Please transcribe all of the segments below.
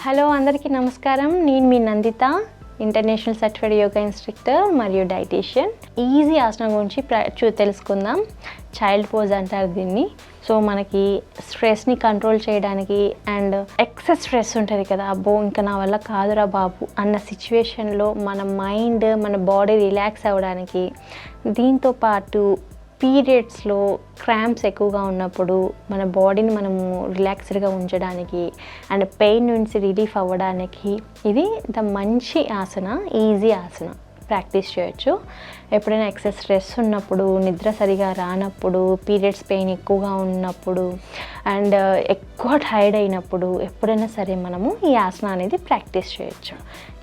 Hello అందరికీ నమస్కారం. నేను మీ Nanditha, international certified yoga instructor మరియు డైటీషియన్. ఈజీ ఆసనం గురించి తెలుసుకుందాం. చైల్డ్ పోజ్ అంటారు దీన్ని. సో మనకి స్ట్రెస్ని కంట్రోల్ చేయడానికి అండ్ ఎక్సెస్ స్ట్రెస్ ఉంటుంది కదా, అబ్బో ఇంకా నా వల్ల కాదురా బాబు అన్న సిచ్యువేషన్లో మన మైండ్ మన బాడీ రిలాక్స్ అవ్వడానికి, దీంతో పాటు పీరియడ్స్లో క్రాంప్స్ ఎక్కువగా ఉన్నప్పుడు మన బాడీని మనము రిలాక్స్డ్గా ఉంచడానికి అండ్ పెయిన్ నుంచి రిలీఫ్ అవ్వడానికి ఇది మంచి ఆసన, ఈజీ ఆసన. ప్రాక్టీస్ చేయొచ్చు. ఎప్పుడైనా ఎక్సెస్ స్ట్రెస్ ఉన్నప్పుడు, నిద్ర సరిగా రానప్పుడు, పీరియడ్స్ పెయిన్ ఎక్కువగా ఉన్నప్పుడు అండ్ ఎక్కువ టైర్డ్ అయినప్పుడు ఎప్పుడైనా సరే మనము ఈ ఆసన అనేది ప్రాక్టీస్ చేయొచ్చు.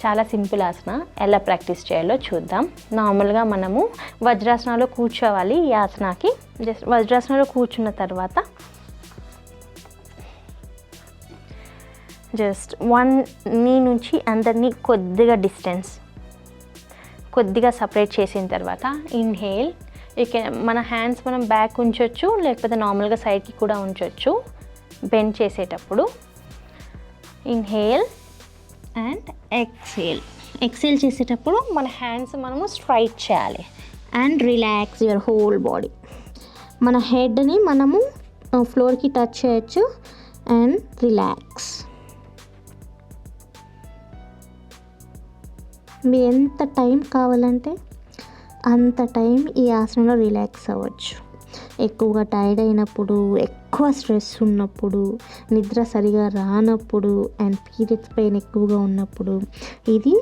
చాలా సింపుల్ ఆసన. ఎలా ప్రాక్టీస్ చేయాలో చూద్దాం. నార్మల్గా మనము వజ్రాసనాలో కూర్చోవాలి. ఈ ఆసనాకి జస్ట్ వజ్రాసనాలో కూర్చున్న తర్వాత జస్ట్ వన్ నీ నుంచి అందరినీ కొద్దిగా సపరేట్ చేసిన తర్వాత ఇన్హేల్. ఇక మన హ్యాండ్స్ మనం బ్యాక్ ఉంచవచ్చు, లేకపోతే నార్మల్గా సైడ్కి కూడా ఉంచవచ్చు. బెండ్ చేసేటప్పుడు ఇన్హేల్ అండ్ ఎక్సేల్ చేసేటప్పుడు మన హ్యాండ్స్ మనము స్ట్రైట్ చేయాలి and relax your whole body. మన హెడ్ని మనము ఫ్లోర్కి టచ్ చేయొచ్చు అండ్ రిలాక్స్. మీరు ఎంత టైం కావాలంటే అంత టైం ఈ ఆసనంలో రిలాక్స్ అవ్వచ్చు. ఎక్కువగా టైర్డ్ అయినప్పుడు, ఎక్కువ స్ట్రెస్ ఉన్నప్పుడు, నిద్ర సరిగా రానప్పుడు అండ్ పీరియడ్స్ పెయిన్ ఎక్కువగా ఉన్నప్పుడు ఇది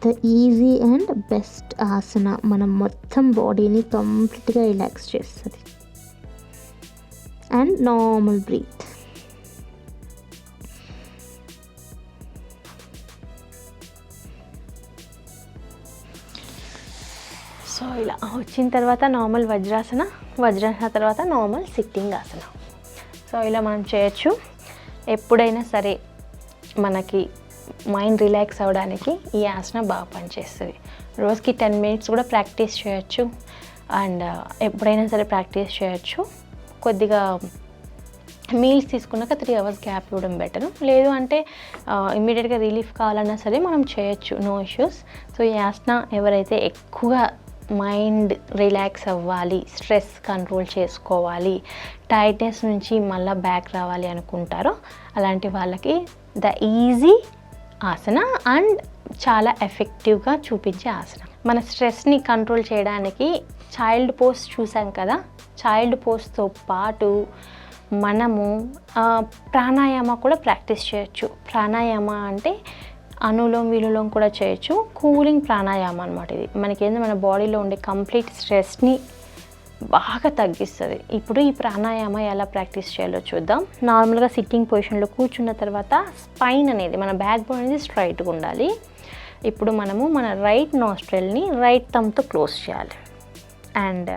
ద ఈజీ అండ్ బెస్ట్ ఆసన. మనం మొత్తం బాడీని కంప్లీట్గా రిలాక్స్ చేస్తుంది. And normal breath. సో ఇలా వచ్చిన తర్వాత నార్మల్ వజ్రాసన తర్వాత నార్మల్ సిట్టింగ్ ఆసన. సో ఇలా మనం చేయొచ్చు. ఎప్పుడైనా సరే మనకి మైండ్ రిలాక్స్ అవ్వడానికి ఈ ఆసన బాగా పనిచేస్తుంది. రోజుకి 10 minutes కూడా ప్రాక్టీస్ చేయొచ్చు అండ్ ఎప్పుడైనా సరే ప్రాక్టీస్ చేయొచ్చు. కొద్దిగా మీల్స్ తీసుకున్నాక 3 hours గ్యాప్ ఇవ్వడం బెటర్. లేదు అంటే ఇమ్మీడియట్గా రిలీఫ్ కావాలన్నా సరే మనం చేయొచ్చు, నో ఇష్యూస్. సో ఈ ఆసన ఎవరైతే ఎక్కువగా మైండ్ రిలాక్స్ అవ్వాలి, స్ట్రెస్ కంట్రోల్ చేసుకోవాలి, టైట్నెస్ నుంచి మళ్ళీ బ్యాక్ రావాలి అనుకుంటారో అలాంటి వాళ్ళకి ద ఈజీ ఆసన అండ్ చాలా ఎఫెక్టివ్గా చూపించే ఆసన. మన స్ట్రెస్ని కంట్రోల్ చేయడానికి చైల్డ్ పోజ్ చూసాం కదా, చైల్డ్ పోజ్తో పాటు మనము ప్రాణాయామ కూడా ప్రాక్టీస్ చేయొచ్చు. ప్రాణాయామ అంటే అనులోమ్ విలోమ్ కూడా చేయొచ్చు. కూలింగ్ ప్రాణాయామం అనమాట. ఇది మనకేందో మన బాడీలో ఉండే కంప్లీట్ స్ట్రెస్ని బాగా తగ్గిస్తుంది. ఇప్పుడు ఈ ప్రాణాయామ ఎలా ప్రాక్టీస్ చేయాలో చూద్దాం. నార్మల్గా సిట్టింగ్ పొజిషన్లో కూర్చున్న తర్వాత స్పైన్ అనేది, మన బ్యాక్ బోన్ అనేది స్ట్రైట్గా ఉండాలి. ఇప్పుడు మనము మన రైట్ నాస్ట్రిల్ని రైట్ థంబ్తో క్లోజ్ చేయాలి అండ్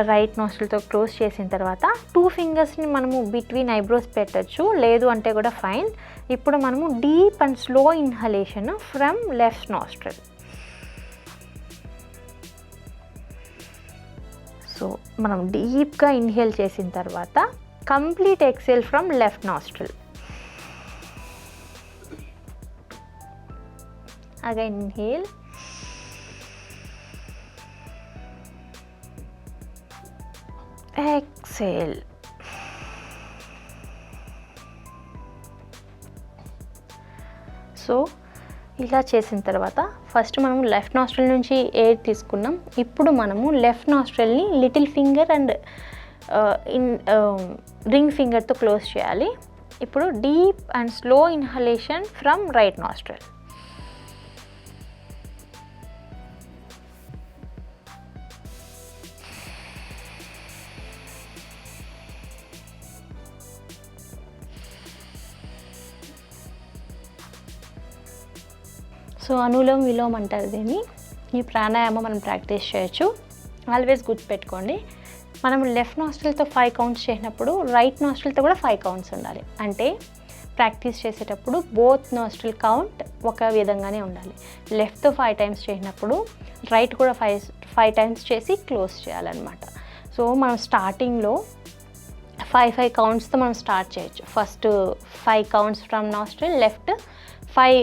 రైట్ నాస్ట్రిల్తో క్లోజ్ చేసిన తర్వాత 2 fingersని మనము బిట్వీన్ ఐబ్రోస్ పెట్టచ్చు, లేదు అంటే కూడా ఫైన్. ఇప్పుడు మనము deep and slow inhalation from left nostril. So మనం డీప్గా ఇన్హేల్ చేసిన తర్వాత complete exhale from left nostril. Again inhale, exhale. So ఇలా చేసిన తర్వాత ఫస్ట్ మనం లెఫ్ట్ నాస్ట్రిల్ నుంచి ఎయిర్ తీసుకున్నాం. ఇప్పుడు మనము లెఫ్ట్ నాస్ట్రిల్ని లిటిల్ ఫింగర్ అండ్ రింగ్ ఫింగర్తో క్లోజ్ చేయాలి. ఇప్పుడు deep and slow inhalation from right nostril. So Anulom Vilom అంటారు దీన్ని. ఈ ప్రాణాయామం మనం ప్రాక్టీస్ చేయొచ్చు. ఆల్వేస్ గుర్తుపెట్టుకోండి, మనం లెఫ్ట్ నాస్ట్రిల్తో 5 counts చేసినప్పుడు రైట్ నాస్ట్రిల్తో కూడా 5 counts ఉండాలి. అంటే ప్రాక్టీస్ చేసేటప్పుడు బోత్ నాస్ట్రిల్ కౌంట్ ఒక విధంగానే ఉండాలి. లెఫ్ట్తో 5 times చేసినప్పుడు రైట్ కూడా 5 times చేసి క్లోజ్ చేయాలన్నమాట. సో మనం స్టార్టింగ్లో 5 కౌంట్స్తో మనం స్టార్ట్ చేయొచ్చు. First 5 counts from nostril left, 5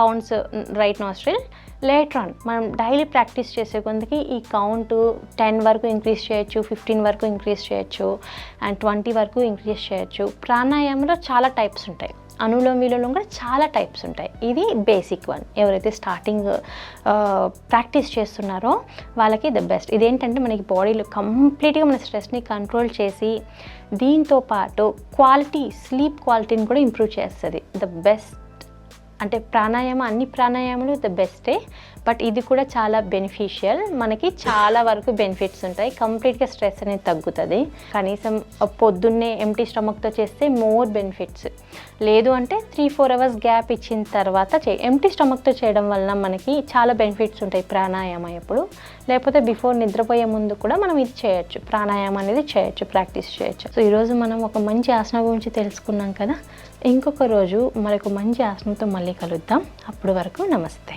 counts right nostril. Later on మనం డైలీ ప్రాక్టీస్ చేసే కొందికి ఈ కౌంట్ 10 వరకు ఇంక్రీజ్ చేయొచ్చు, 15 వరకు ఇంక్రీజ్ చేయొచ్చు, అండ్ 20 వరకు ఇంక్రీజ్ చేయొచ్చు. ప్రాణాయామంలో చాలా టైప్స్ ఉంటాయి, అనులోమ విలోమం కూడా చాలా టైప్స్ ఉంటాయి. ఇది బేసిక్ వన్. ఎవరైతే స్టార్టింగ్ ప్రాక్టీస్ చేస్తున్నారో వాళ్ళకి ద బెస్ట్. ఇదేంటంటే మనకి బాడీలో కంప్లీట్గా మన స్ట్రెస్ని కంట్రోల్ చేసి దీంతో పాటు స్లీప్ క్వాలిటీని కూడా ఇంప్రూవ్ చేస్తుంది. ద బెస్ట్ అంటే ప్రాణాయామం, అన్ని ప్రాణాయామాలు ద బెస్టే, బట్ ఇది కూడా చాలా బెనిఫిషియల్. మనకి చాలా వరకు బెనిఫిట్స్ ఉంటాయి. కంప్లీట్గా స్ట్రెస్ అనేది తగ్గుతుంది. కనీసం పొద్దున్నే ఎంటీ స్టమక్తో చేస్తే మోర్ బెనిఫిట్స్. లేదు అంటే 3-4 అవర్స్ గ్యాప్ ఇచ్చిన తర్వాత ఎంటీ స్టమక్తో చేయడం వలన మనకి చాలా బెనిఫిట్స్ ఉంటాయి ప్రాణాయామం ఎప్పుడు. లేకపోతే బిఫోర్ నిద్రపోయే ముందు కూడా మనం ఇది చేయొచ్చు, ప్రాణాయామం అనేది చేయొచ్చు, ప్రాక్టీస్ చేయొచ్చు. సో ఈరోజు మనం ఒక మంచి ఆసనం గురించి తెలుసుకున్నాం కదా. ఇంకొక రోజు మరొక మంచి ఆసనంతో మళ్ళీ కలుద్దాం. అప్పటి వరకు నమస్తే.